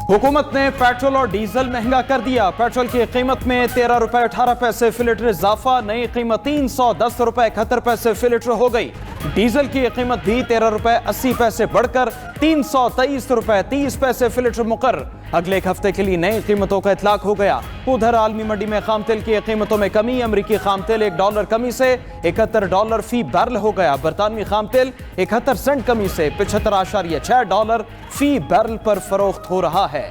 हुकूमत ने पेट्रोल और डीजल महंगा कर दिया। पेट्रोल की कीमत में 13 रुपए 18 पैसे फी लीटर इजाफा, नई कीमत 310 रुपए 71 पैसे फी लीटर हो गई। डीजल की कीमत भी 13 रुपए 80 पैसे बढ़कर 323 रुपए 30 पैसे फी लीटर मुकर्रर। अगले एक हफ्ते के लिए नई कीमतों का इतलाक हो गया। उधर आलमी मंडी में खाम तेल की कीमतों में कमी। अमरीकी खाम तेल $1 कमी से $71 फी बैरल हो गया। बरतानवी खाम तेल 71 सेंट कमी से $75.6 फी बैरल पर फरोख्त हो रहा है।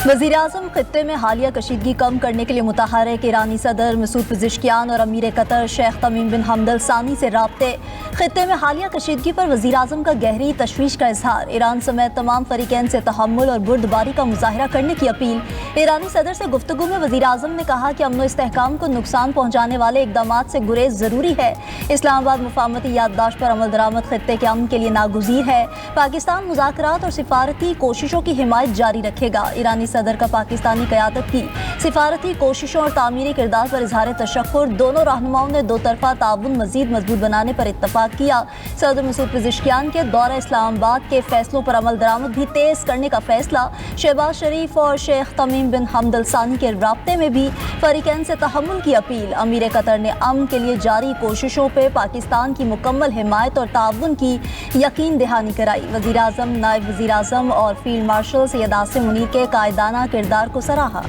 वज़ीर-ए-आज़म खित्ते में हालिया कशीदगी कम करने के लिए मुतहर्रिक ईरानी सदर मसूद पेज़ेश्कियान और अमीर कतर शेख तमीम बिन हमद अल सानी से राब्ते। खित्ते में हालिया कशीदगी पर वज़ीर-ए-आज़म का गहरी तशवीश का इजहार। ईरान समेत तमाम फरीकैन से तहम्मुल और बुर्दबारी का मुजाहिरा करने की अपील। ईरानी सदर से गुफ्तगू में वज़ीर-ए-आज़म ने कहा कि अमन व इस्तेहकाम को नुकसान पहुँचाने वाले इक़दामात से गुरेज ज़रूरी है। इस्लामाबाद मुफाहमती याददाश्त पर अमल दरामद खित्ते के अमन के लिए नागुज़ीर है। पाकिस्तान मुज़ाकरात और सिफारती कोशिशों की हिमायत जारी रखेगा। ईरानी सदर का पाकिस्तानी क़यादत की सिफारती कोशिशों और तामीरी किरदार पर इजहार तशक्कुर। दोनों रहनुमाओं ने दो तरफा ताउन मज़ीद मजबूत बनाने पर इत्तफाक किया। सदर मसूद पेज़ेश्कियान के दौरा इस्लामाबाद के फैसलों पर अमल दरामद भी तेज़ करने का फैसला। शहबाज शरीफ और शेख तमीम बिन हमद अल सानी के राब्ते में भी फरीकैन से तहम्मुल की अपील। अमीर कतर ने अमन के लिए जारी कोशिशों पर पाकिस्तान की मुकम्मल हिमायत और ताउन की यकीन दहानी कराई। वज़ीर-ए-आज़म, नायब वज़ीर-ए-आज़म और फील्ड मार्शल सैयद आसिम मुनीर के कायदाना किरदार को सराहा।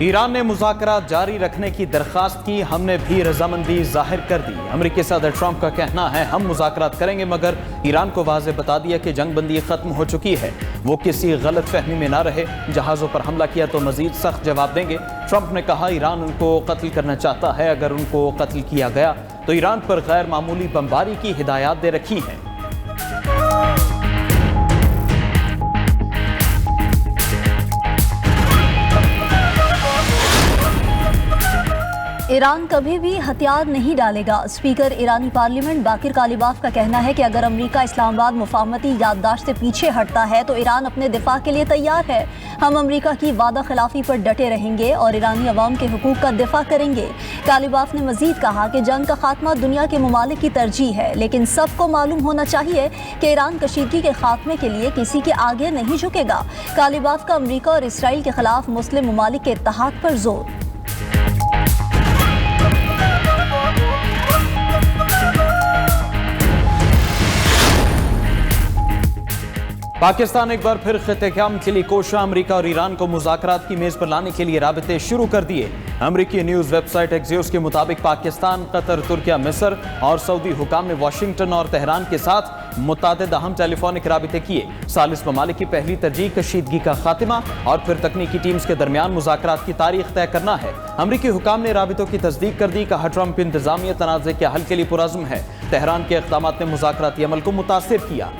ईरान ने मुज़ाकरात जारी रखने की दरख्वास्त की। हमने भी रजामंदी जाहिर कर दी। अमेरिकी सदर ट्रंप का कहना है हम मुज़ाकरात करेंगे, मगर ईरान को वाज़ेह बता दिया कि जंगबंदी खत्म हो चुकी है। वो किसी गलत फहमी में ना रहे। जहाज़ों पर हमला किया तो मजीद सख्त जवाब देंगे। ट्रंप ने कहा ईरान उनको कत्ल करना चाहता है। अगर उनको कत्ल किया गया तो ईरान पर गैर मामूली बमबारी की हिदायत दे रखी है। ईरान कभी भी हथियार नहीं डालेगा। स्पीकर ईरानी पार्लियामेंट बाकिर कालिबाफ का कहना है कि अगर अमेरिका इस्लामाबाद मुफाहमती याददाश्त से पीछे हटता है तो ईरान अपने दिफा के लिए तैयार है। हम अमेरिका की वादा खिलाफी पर डटे रहेंगे और ईरानी अवाम के हुकूक का दिफा करेंगे। कालिबाफ ने मजीद कहा कि जंग का खात्मा दुनिया के ममालिक की तरजीह है, लेकिन सबको मालूम होना चाहिए कि ईरान कशीदगी के खात्मे के लिए किसी के आगे नहीं झुकेगा। कालिबाफ का अमेरिका और इसराइल के खिलाफ मुस्लिम ममालिक के इत्तेहाद पर जोर। पाकिस्तान एक बार फिर ख़ित्ते-ए-आम के लिए कोशा। अमेरिका और ईरान को मुज़ाकरात की मेज़ पर लाने के लिए राबते शुरू कर दिए। अमेरिकी न्यूज़ वेबसाइट एक्सियोस के मुताबिक पाकिस्तान, कतर, तुर्किया, मिस्र और सऊदी हुकाम ने वाशिंगटन और तेहरान के साथ मुतअद्दिद अहम टेलीफोनिक राबते किए। सालिस ममालिक की पहली तरजीह कशीदगी का खात्मा और फिर तकनीकी टीम्स के दरमियान मुज़ाकरात की तारीख तय करना है। अमेरिकी हुकाम ने राबतों की तस्दीक कर दी। कहा ट्रंप इंतजामिया तनाज़े के हल के लिए पुरअज़्म है। तेहरान के इक़दामात ने मुज़ाकराती अमल को मुतासिर किया।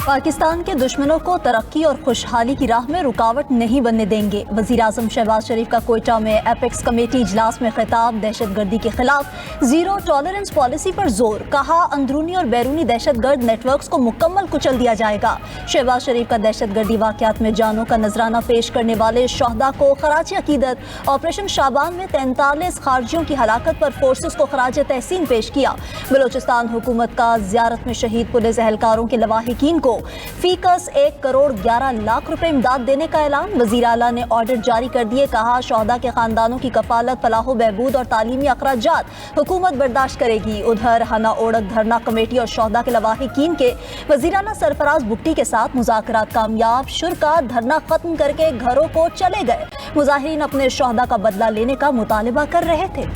पाकिस्तान के दुश्मनों को तरक्की और खुशहाली की राह में रुकावट नहीं बनने देंगे। वज़ीर-ए-आज़म शहबाज शरीफ का कोयटा में एपेक्स कमेटी इजलास में खिताब। दहशतगर्दी के खिलाफ जीरो टॉलरेंस पॉलिसी पर जोर। कहा अंदरूनी और बैरूनी दहशतगर्द नेटवर्क्स को मुकम्मल कुचल दिया जाएगा। शहबाज शरीफ का दहशतगर्दी वाक़यात में जानों का नजराना पेश करने वाले शहदा को खराज अकीदत। ऑपरेशन शाबान में 43 खारजियों की हलाकत पर फोर्सेस को खराज तहसीन पेश किया। बलोचिस्तान हुकूमत का ज़ियारत में शहीद पुलिस एहलकारों के लवाहिकीन को फीकस 1 करोड़ 11 लाख रुपए इमदाद देने का ऐलान। वज़ीर आला ने ऑर्डर जारी कर दिए। कहा शहदा के खानदानों की कफालत, फलाह बहबूद और तालीमी अखराजात हुकूमत बर्दाश्त करेगी। उधर हना ओढ़क धरना कमेटी और शहदा के लवाहिकीन के वज़ीर आला सरफराज बुट्टी के साथ मुज़ाकरात कामयाब। शुरका धरना खत्म करके घरों को चले गए। मुजाहिरीन अपने शहदा का बदला लेने का मुतालिबा कर रहे थे।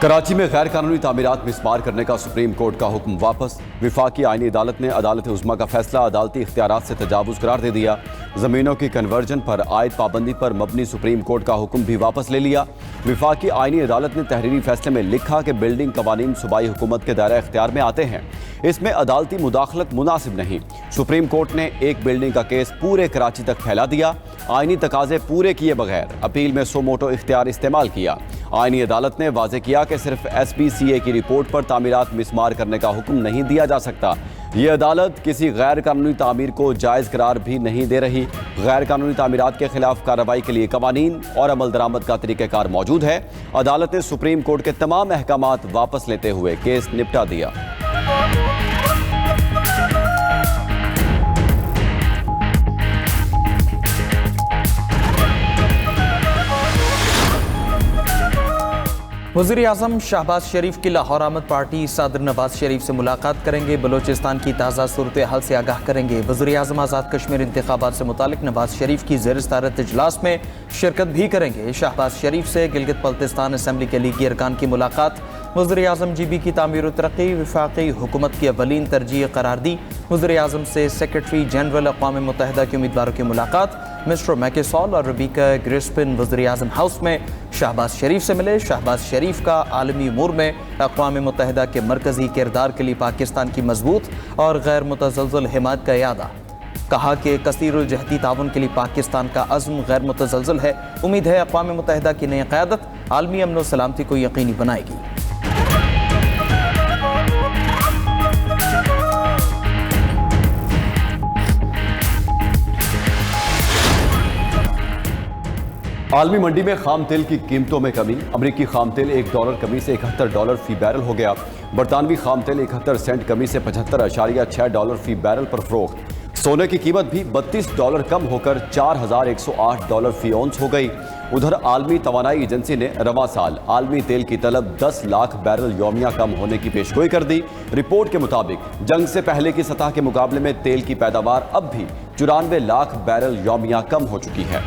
कराची में गैर कानूनी तामीरात मिसमार करने का सुप्रीम कोर्ट का हुक्म वापस। विफाकी आईनी अदालत ने अदालत उज़्मा का फैसला अदालती इख्तियारात से तजावुज़ करार दे दिया। ज़मीनों की कन्वर्जन पर आयद पाबंदी पर मबनी सुप्रीम कोर्ट का हुक्म भी वापस ले लिया। विफाकी आईनी अदालत ने तहरीरी फैसले में लिखा कि बिल्डिंग कवानीन सूबाई हुकूमत के दायरा इख्तियार में आते हैं, इसमें अदालती मुदाखलत मुनासिब नहीं। सुप्रीम कोर्ट ने एक बिल्डिंग का केस पूरे कराची तक फैला दिया। आईनी तकाजे पूरे किए बगैर अपील में सो मोटो इख्तियार इस्तेमाल किया। आईनी अदालत ने वाज़े किया कि सिर्फ SPCA की रिपोर्ट पर तामीरात मिसमार करने का हुक्म नहीं दिया जा सकता। ये अदालत किसी गैर कानूनी तामीर को जायज़ करार भी नहीं दे रही। गैर कानूनी तामीरात के खिलाफ कार्रवाई के लिए कवानीन और अमल दरामद का तरीक़ाकार मौजूद है। अदालत ने सुप्रीम कोर्ट के तमाम अहकामात वापस लेते हुए केस निपटा दिया। वज़ीर आज़म शहबाज शरीफ की लाहौर आमद पार्टी सदर नवाज शरीफ से मुलाकात करेंगे। बलोचिस्तान की ताज़ा सूरत हाल से आगाह करेंगे। वज़ीर आज़म आज़ाद कश्मीर इंतखाबात से मुतालिक नवाज शरीफ की ज़ेर सदारत इजलास में शिरकत भी करेंगे। शहबाज शरीफ से गिलगित बल्तिस्तान असम्बली के लीगी अरकान की मुलाकात। वज़ीर आज़म GB की तामीर और तरक्की वफाकी हुकूमत की अवलीन तरजीह करार दी। वज़ीर आज़म से सेक्रेटरी जनरल अक़वाम मुत्तहिदा के उम्मीदवारों की मुलाकात। मिस्टर मैकेसॉल और रबीका ग्रिस्पिन वज़ीर आज़म हाउस में शहबाज शरीफ से मिले। शहबाज शरीफ का आलमी उमूर में अक़वाम मुत्तहिदा के मरकज़ी किरदार के लिए पाकिस्तान की मजबूत और गैर मुतज़लज़ल हिमायत का यादा। कहा कि कसीरुल जहती ताउन के लिए पाकिस्तान का अज़्म गैर मुतज़लज़ल है। उम्मीद है अक़वाम मुत्तहिदा की नई क़यादत आलमी अमन व सलामती को यकीनी बनाएगी। आलमी मंडी में खाम तेल की कीमतों में कमी। अमरीकी खाम तेल $1 कमी से $71 फी बैरल हो गया। बरतानवी खाम तेल 71 सेंट कमी से $75.6 फी बैरल पर फरोख्त। सोने की कीमत भी $32 कम होकर $4,108 फी औंस हो गई। उधर आलमी तवानाई एजेंसी ने रवां साल आलमी तेल की तलब 10 लाख बैरल यौमिया कम होने की पेशगोई कर दी। रिपोर्ट के मुताबिक जंग से पहले की सतह के मुकाबले में तेल की पैदावार अब भी 94 लाख बैरल यौमिया कम हो चुकी है।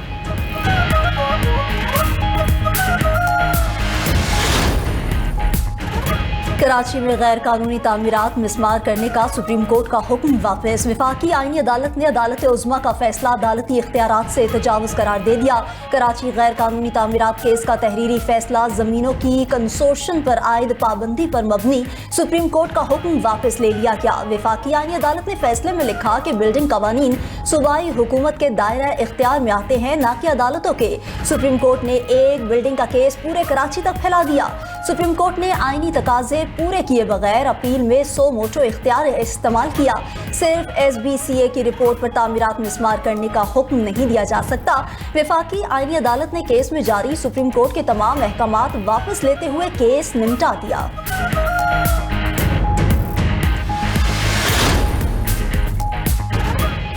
कराची में गैर कानूनी तामीरात मिसमार करने का सुप्रीम कोर्ट का हुक्म वापस। विफाकी आईनी अदालत ने अदालत उज़्मा का फैसला अदालती इख्तियारात से तजावुज़ करार दे दिया। कराची गैर कानूनी तामीरात केस का तहरीरी फैसला ज़मीनों की कंसोर्शन पर आयद पाबंदी पर मबनी सुप्रीम कोर्ट का हुक्म वापस ले लिया गया। विफाकी आईनी अदालत ने फैसले में लिखा कि बिल्डिंग कवानीन सूबाई हुकूमत के दायरा इख्तियार में आते हैं, न कि अदालतों के। सुप्रीम कोर्ट ने एक बिल्डिंग का केस पूरे कराची तक फैला दिया। सुप्रीम कोर्ट ने आईनी तकाजे पूरे किए बगैर अपील में सो मोटो इख्तियार इस्तेमाल किया। सिर्फ SBCA की रिपोर्ट पर तामीरात मिसमार करने का हुक्म नहीं दिया जा सकता। वफाकी आईनी अदालत ने केस में जारी सुप्रीम कोर्ट के तमाम अहकामात वापस लेते हुए केस निपटा दिया।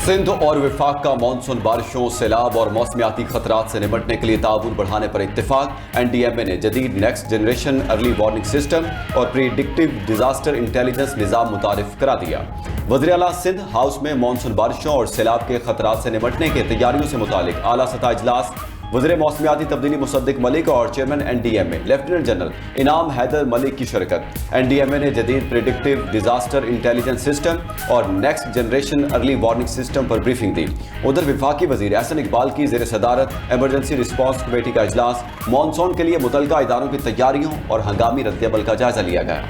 सिंध और विफाक का मानसून बारिशों, सैलाब और मौसमियाती खतरात से निपटने के लिए ताउन बढ़ाने पर इत्तेफाक। NDMA ने जदीद next generation early warning system और प्रीडिक्टिव डिजास्टर इंटेलिजेंस निज़ाम मुतारिफ करा दिया। वज़ीर आला सिंध हाउस में मानसून बारिशों और सैलाब के खतरात से निपटने के तैयारियों से मुतालिक आला सतह इजलास। वज़ीर मौसमियाती तब्दीली मुसद्दिक मलिक और चेयरमैन NDMA लेफ्टिनेंट जनरल इनाम हैदर मलिक की शिरकत। NDMA ने जदीद प्रिडिक्टिव डिजास्टर इंटेलिजेंस सिस्टम और next generation early warning system पर ब्रीफिंग दी। उधर विफाकी वज़ीर एहसन इकबाल की ज़ेर सदारत एमरजेंसी रिस्पॉन्स कमेटी का इजलास। मानसून के लिए मुतल्लिका इदारों की तैयारियों और हंगामी रद्द-ए-अमल का जायजा लिया गया।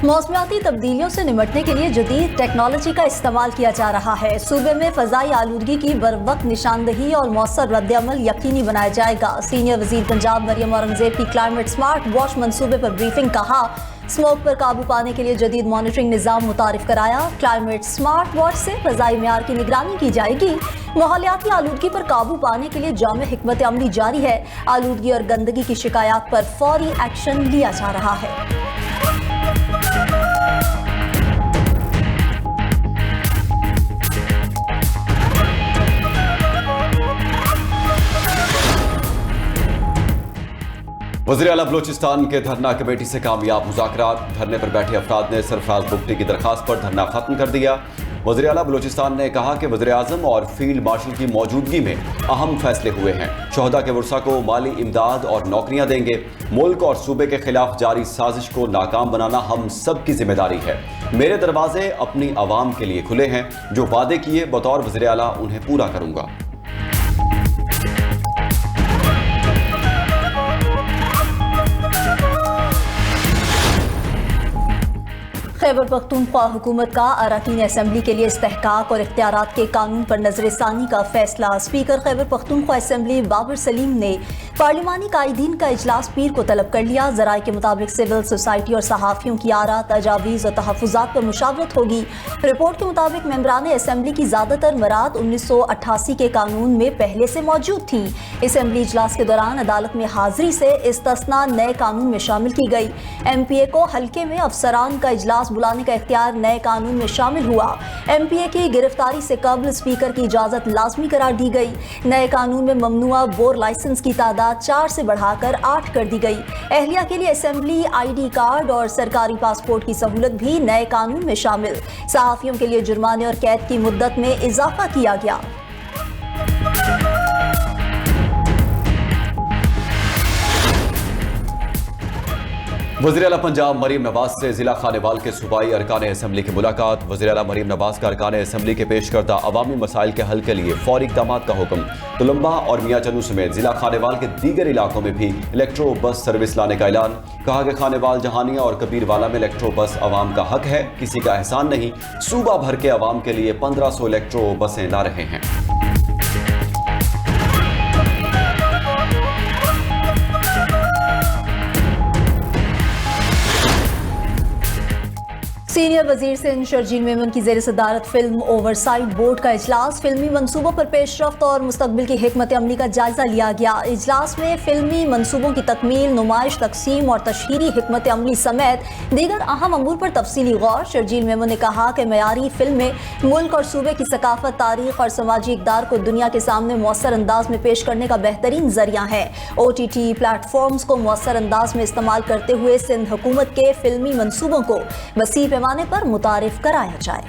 मौसमियाती तब्दीलियों से निपटने के लिए जदीद टेक्नोलॉजी का इस्तेमाल किया जा रहा है। सूबे में फ़ज़ाई आलूदगी की बरवक्त निशानदही और मौसर रद्द-ए-अमल यकीनी बनाया जाएगा। सीनियर वज़ीर पंजाब मरियम औरंगज़ेब की क्लाइमेट स्मार्ट वॉच मंसूबे पर ब्रीफिंग। कहा स्मोक पर काबू पाने के लिए जदीद मॉनिटरिंग निज़ाम मुतारिफ कराया। क्लाइमेट स्मार्ट वॉच से फ़ज़ाई मेयार की निगरानी की जाएगी। माहौलियाती आलूदगी पर काबू पाने के लिए जामे हिकमत अमली जारी है। आलूदगी और गंदगी की शिकायत पर फौरी एक्शन लिया जा रहा है। वज़ीर आला बलोचिस्तान के धरना कमेटी से कामयाब मुज़ाकरात। धरने पर बैठे अफराद ने सरफराज बुगटी की दरखास्त पर धरना खत्म कर दिया। वज़ीर आला बलूचिस्तान ने कहा कि वज़ीर आज़म और फील्ड मार्शल की मौजूदगी में अहम फैसले हुए हैं। शोहदा के वर्सा को माली इमदाद और नौकरियां देंगे। मुल्क और सूबे के खिलाफ जारी साजिश को नाकाम बनाना हम सब की जिम्मेदारी है। मेरे दरवाजे अपनी आवाम के लिए खुले हैं। जो वादे किए बतौर वज़ीर आला उन्हें पूरा करूंगा। खैबर पख्तूनख्वा हुकूमत का अरकान असम्बली के लिए इस्तेहकाक और इख्तियारात के कानून पर नजरसानी का फैसला। स्पीकर खैबर पख्तूनख्वा असम्बली बाबर सलीम ने पार्लिमानी कायदीन का इजलास पीर को तलब कर लिया। ज़राए के मुताबिक सिविल सोसाइटी और सहाफ़ियों की आरा, तजावीज़ और तहफ़्फ़ुज़ात पर मुशावरत होगी। रिपोर्ट के मुताबिक मेंबरान असम्बली की ज़्यादातर मराद 1988 के कानून में पहले से मौजूद थी। असम्बली इजलास के दौरान अदालत में हाजिरी से इस्तिस्ना नए कानून में शामिल की गई। MPA को हल्के में अफसरान का इजलास बुलाने का इख्तियार नए कानून में शामिल हुआ। MPA की गिरफ्तारी से कबल स्पीकर की इजाजत लाजमी करार दी गई। नए कानून में ममनुआ बोर लाइसेंस की तादाद 4 से बढ़ाकर 8 कर दी गई। एहलिया के लिए असेंबली ID कार्ड और सरकारी पासपोर्ट की सहूलत भी नए कानून में शामिल। सहाफियों के लिए जुर्माने और कैद की मुद्दत में इजाफा किया गया। वज़ीर आला पंजाब मरीम नवाज से जिला खानेवाल के सूबाई अरकान असम्बली की मुलाकात। वज़ीर आला मरीम नवाज का अरकान असम्बली के पेश करदा अवामी मसाइल के हल के लिए फौरी इक़दाम का हुक्म। तुलंबा और मियाँ चनू समेत जिला खानेवाल के दीगर इलाकों में भी इलेक्ट्रो बस सर्विस लाने का ऐलान। कहा कि खानेवाल, जहानिया और कबीरवाला में इलेक्ट्रो बस अवाम का हक है, किसी का एहसान नहीं। सूबा भर के अवाम के लिए 1500 इलेक्ट्रो बसें ला रहे हैं। सीनियर वजीर सिंध शर्जील मेमन की ज़ेर सदारत फिल्म ओवरसाइट बोर्ड का इजलास। फिल्मी मनसूबों पर पेशरफ्त और मुस्तकबिल की हिकमत अमली का जायजा लिया गया। इजलास में फिल्मी मनसूबों की तकमील, नुमाइश, तकसीम और तशहीरी हिकमत अमली समेत दीगर अहम अमूर पर तफसीली गौर। शर्जील मेमन ने कहा कि मयारी फिल्में मुल्क और सूबे की सकाफत, तारीख और समाजी इक़दार को दुनिया के सामने मौसर अंदाज में पेश करने का बेहतरीन जरिया है। OTT प्लेटफॉर्म्स को मौसर अंदाज में इस्तेमाल करते हुए सिंध हुकूमत के फिल्मी मनसूबों को वसी पैमाने पर मुतारिफ कराया जाए।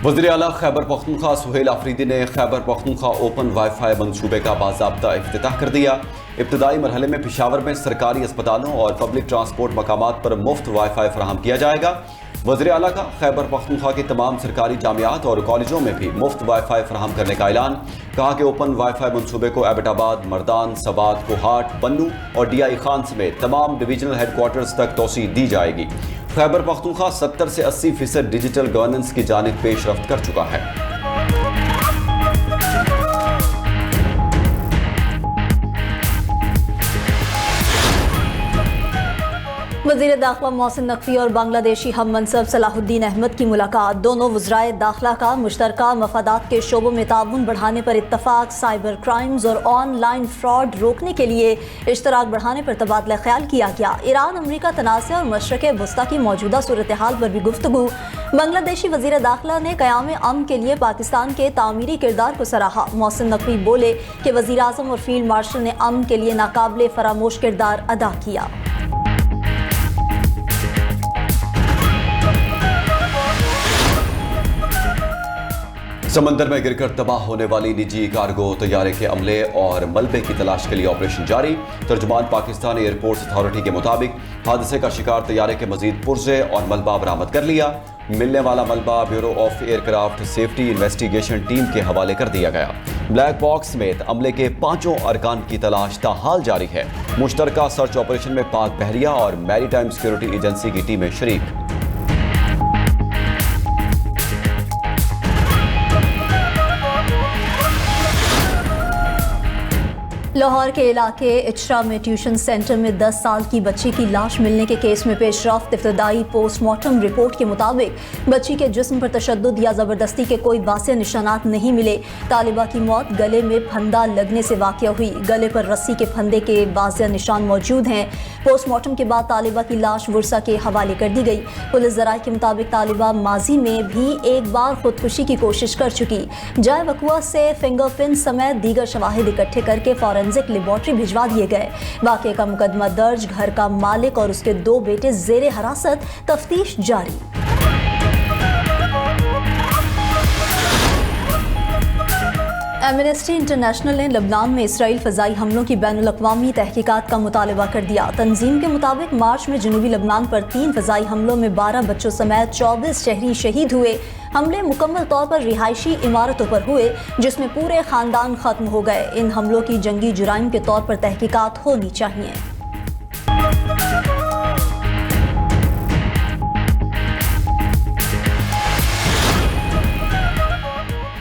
वज़ीर आला खैबर पख्तूनख्वा सुहेल आफरीदी ने खैबर पख्तूनख्वा ओपन वाईफाई मनसूबे का बाज़ाब्ता इफ्तिताह कर दिया। इब्तदाई मरहले में पेशावर में सरकारी अस्पतालों और पब्लिक ट्रांसपोर्ट मकामात पर मुफ्त वाईफाई फराहम किया जाएगा। वज़ीर आला का खैबर पख्तूनख्वा की तमाम सरकारी जामियात और कॉलेजों में भी मुफ्त वाईफाई फराहम करने का ऐलान। कहा कि ओपन वाईफाई मनसूबे को एबटाबाद, मर्दान, सवात, कोहाट, बन्नू और DI खान समेत तमाम डिवीजनल हेडक्वार्टर्स तक तोसी दी जाएगी। खैबर पख्तूनख्वा 70 से 80% डिजिटल गवर्नेंस की जानिब पेशरफ्त कर चुका है। वज़ीर दाखिला मोहसिन नकवी और बांग्लादेशी हम मनसब सलाहुद्दीन अहमद की मुलाकात। दोनों वज़राए दाखिला का मुश्तरका मफादात के शोबों में ताउन बढ़ाने पर इत्तफाक। साइबर क्राइम्स और ऑनलाइन फ्रॉड रोकने के लिए इश्तराक बढ़ाने पर तबादला ख्याल किया गया। ईरान अमरीका तनाज़े और मशरक़ वस्ता की मौजूदा सूरत हाल पर भी गुफ्तगू। बांग्लादेशी वज़ीर दाखिला ने क़याम अमन के लिए पाकिस्तान के तामीरी किरदार को सराहा। मोहसिन नकवी बोले कि वज़ीर आज़म और फील्ड मार्शल ने अमन के लिए नाकाबिले फरामोश किरदार अदा किया। समंदर में गिरकर तबाह होने वाली निजी कार्गो तैयारे के अमले और मलबे की तलाश के लिए ऑपरेशन जारी। तर्जुमान पाकिस्तान एयरपोर्ट्स अथॉरिटी के मुताबिक हादसे का शिकार तैयारे के मजीद पुर्जे और मलबा बरामद कर लिया। मिलने वाला मलबा bureau of aircraft safety investigation team के हवाले कर दिया गया। ब्लैक बॉक्स समेत अमले के 5 अरकान की तलाश ताहाल जारी है। मुश्तरका सर्च ऑपरेशन में पाक बहरिया और मैरीटाइम सिक्योरिटी एजेंसी की टीमें शरीक। लाहौर के इलाके इचरा में ट्यूशन सेंटर में 10 साल की बच्ची की लाश मिलने के केस में पेशरफ्त। इब्तदाई पोस्टमार्टम रिपोर्ट के मुताबिक बच्ची के जिस्म पर तशद्दुद या ज़बरदस्ती के कोई वाज़ेह निशानात नहीं मिले। तालिबा की मौत गले में फंदा लगने से वाक़या हुई। गले पर रस्सी के फंदे के वाज़ेह निशान मौजूद हैं। पोस्टमार्टम के बाद तालिबा की लाश वर्सा के हवाले कर दी गई। पुलिस ज़राए के मुताबिक तालिबा माजी में भी एक बार खुदकुशी की कोशिश कर चुकी। जाए वक़ुआ से फिंगरप्रिंट समेत दीगर शवाहिद इकट्ठे करके फ़ौरन फॉरेंसिक लेबोरेटरी भिजवा दिए गए। वाकये का मुकदमा दर्ज, घर का मालिक और उसके 2 बेटे जेरे हिरासत, तफ्तीश जारी। एमनेस्टी इंटरनेशनल ने लबनान में इसराइल फ़ज़ाई हमलों की बैनुल-अक़वामी तहकीकात का मुतालबा कर दिया। तंजीम के मुताबिक मार्च में जनूबी लबनान पर 3 फ़ज़ाई हमलों में 12 बच्चों समेत 24 शहरी शहीद हुए। हमले मुकम्मल तौर पर रिहायशी इमारतों पर हुए, जिसमें पूरे ख़ानदान ख़त्म हो गए। इन हमलों की जंगी जुराइम के तौर पर तहकीकात होनी चाहिए।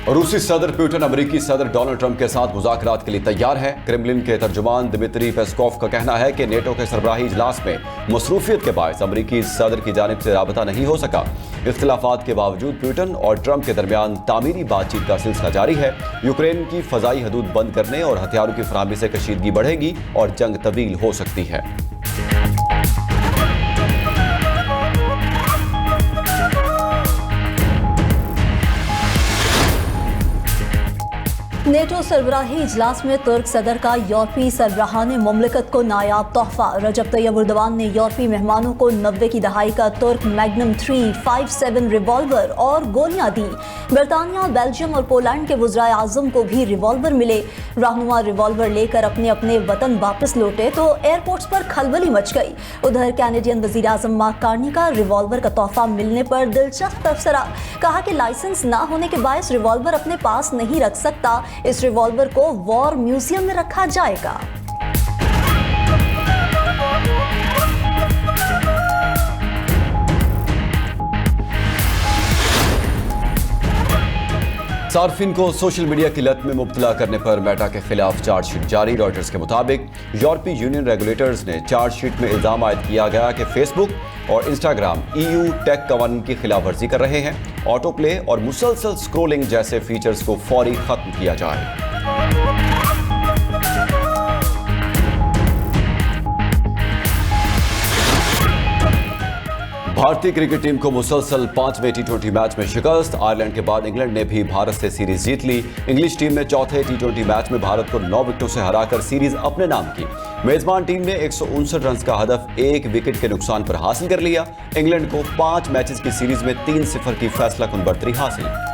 रूसी सदर पुतिन अमेरिकी सदर डोनाल्ड ट्रंप के साथ मुज़ाकरात के लिए तैयार है। क्रेमलिन के तर्जुमान दिमित्री पेस्कोव का कहना है कि नेटो के सरबराही इजलास में मसरूफियत के बायस अमेरिकी सदर की जानिब से राबता नहीं हो सका। इख्तिलाफात के बावजूद पुतिन और ट्रंप के दरमियान तामीरी बातचीत का सिलसिला जारी है। यूक्रेन की फ़ज़ाई हदूद बंद करने और हथियारों की फराहमी से कशीदगी बढ़ेगी और जंग तवील हो सकती है। नेटो सरबराही इजलास में तुर्क सदर का यूरोपीय सरबराहान मुमलिकत को नायाब तोहफा। रजब तैयब एर्दोगान ने यूरोपीय मेहमानों को 90 की दहाई का तुर्क मैग्नम 357 रिवॉल्वर और गोलियां दी। बरतानिया, बेल्जियम और पोलैंड के वज़राए आज़म को भी रिवॉल्वर मिले। रहनुमा रिवॉल्वर लेकर अपने अपने वतन वापस लौटे तो एयरपोर्ट्स पर खलबली मच गई। उधर कैनेडियन वज़ीर आज़म मार्क कार्नी का रिवॉल्वर का तोहफा मिलने पर दिलचस्प तबसरा। कहा कि लाइसेंस ना होने के बायस रिवॉल्वर अपने पास नहीं रख सकता। इस रिवॉल्वर को वॉर म्यूजियम में रखा जाएगा। सार्फिन को सोशल मीडिया की लत में मुब्तला करने पर मेटा के खिलाफ चार्जशीट जारी। रॉयटर्स के मुताबिक यूरोपीय यूनियन रेगुलेटर्स ने चार्जशीट में इल्जाम आयद किया गया कि फेसबुक और इंस्टाग्राम EU टेक कवानीन की खिलाफ वर्जी कर रहे हैं। ऑटो प्ले और मुसलसल स्क्रोलिंग जैसे फीचर्स को फौरी खत्म किया जाए। भारतीय क्रिकेट टीम को मुसलसल 5वें T20 मैच में शिकस्त। आयरलैंड के बाद इंग्लैंड ने भी भारत से सीरीज जीत ली। इंग्लिश टीम ने चौथे T20 मैच में भारत को 9 विकेटों से हराकर सीरीज अपने नाम की। मेजबान टीम ने 159 रन का हदफ 1 विकेट के नुकसान पर हासिल कर लिया। इंग्लैंड को 5 मैचेस की सीरीज में 3-0 की फैसलाकुन बढ़तरी हासिल।